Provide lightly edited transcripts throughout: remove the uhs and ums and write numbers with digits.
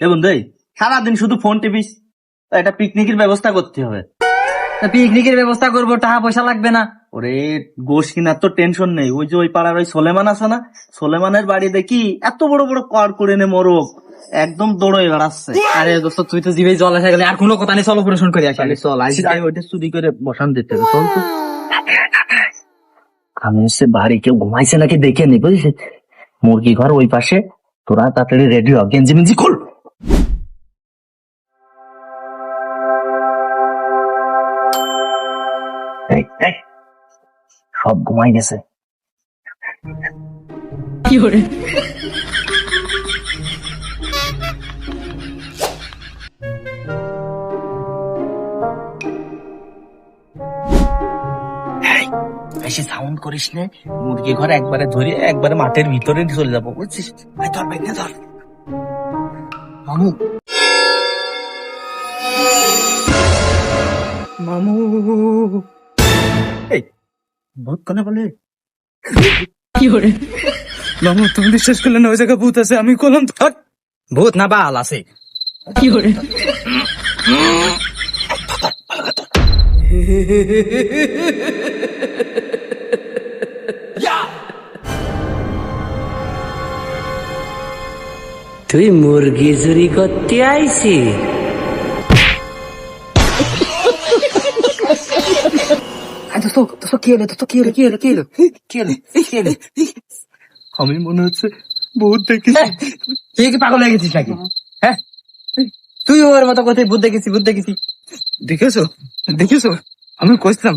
এ বন্ধু এই, সারাদিন শুধু ফোন টিপিস, একটা পিকনিকের ব্যবস্থা করতে হবে। পিকনিকের ব্যবস্থা করবো, টাকা পয়সা লাগবে না? ওরে গোশ কিনার তো টেনশন নেই। ওই যে ওই পাড়ার ওই সোলেমান আছে না, সোলেমানের বাড়ি দেখি এত বড় বড় কর করে নে মোরগ একদম দৌড়ে বেড়াচ্ছে। আরে দোস্ত, তুই তো জিভে জল এসে গেলে, আর কোনো কথা নেই, চল অপারেশন করে আসি। তাহলে চল আজকে ওইটা চুরি করে বসান দিতে হবে, চল তো। আমি হচ্ছে বাড়ি কেউ ঘুমাইছে নাকি দেখে নি, বুঝছিস? মুরগি ঘর ওই পাশে, তোরা তাড়াতাড়ি রেডি হ, গেঞ্জি মেঞ্জি খোল। এই, এই, সব ঘুমাই গেছে। কি করে? বেশি সাউন্ড করিস না, মুরগি ঘর একবারে ধরে একবারে মাঠের ভিতরে চলে যাবো, বুঝছিস? ভাই ধর, ভাই ধর মামু। মামু এই ভূত কানে বলে। কি করে? মামু তুমি বিশ্বাস করলে না, ওই জায়গায় ভূত আছে, আমি কলম ধর। ভূত না বাল আছে। কি করে? তুই মুরগি চুরি করতে আইছি? আমি মনে হচ্ছে ভূত দেখি। তুই কি পাগল হয়ে গেছিস নাকি? হ্যাঁ, তুই ওর মতো কোথায় ভূত দেখেছি, ভূত দেখেছি। দেখেছো দেখেছো, আমি কইছিলাম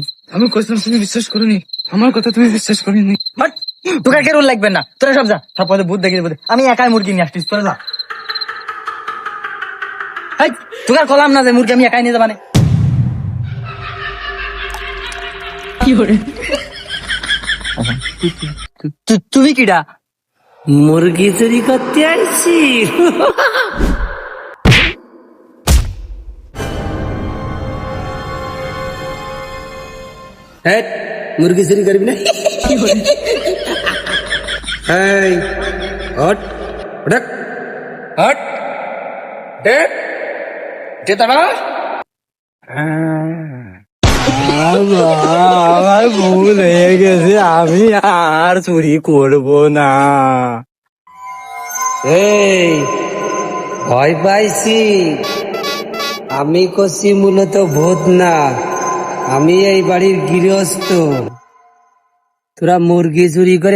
তুমি বিশ্বাস করনি আমার কথা, তুমি বিশ্বাস করিনি। বাট তোকে কেরুন লাগবে না, তোরা সব যা, সব পথে ভূত দেখেছি, ভূত। আমি একাই মুরগি নিয়ে আসছিস, তোরা যা। এই, তোকে আর কলাম না যে মুরগি আমি একাই নিয়ে যাবানে। কি করে? তুমি কিডা? মুরগি চুরি করতে আইছি? হ্যাঁ, মুরগি চুরি করবি না? এই, হট, হট, হট, দেখ, দে তারা। আমার ভুল হয়ে গেছে, আমি আর চুরি করব না। এই, ভয় পাইছি? আমি কছি মূলত ভূত না, আমি এই বাড়ির গৃহস্থ। তোরা মুরগি চুরি করে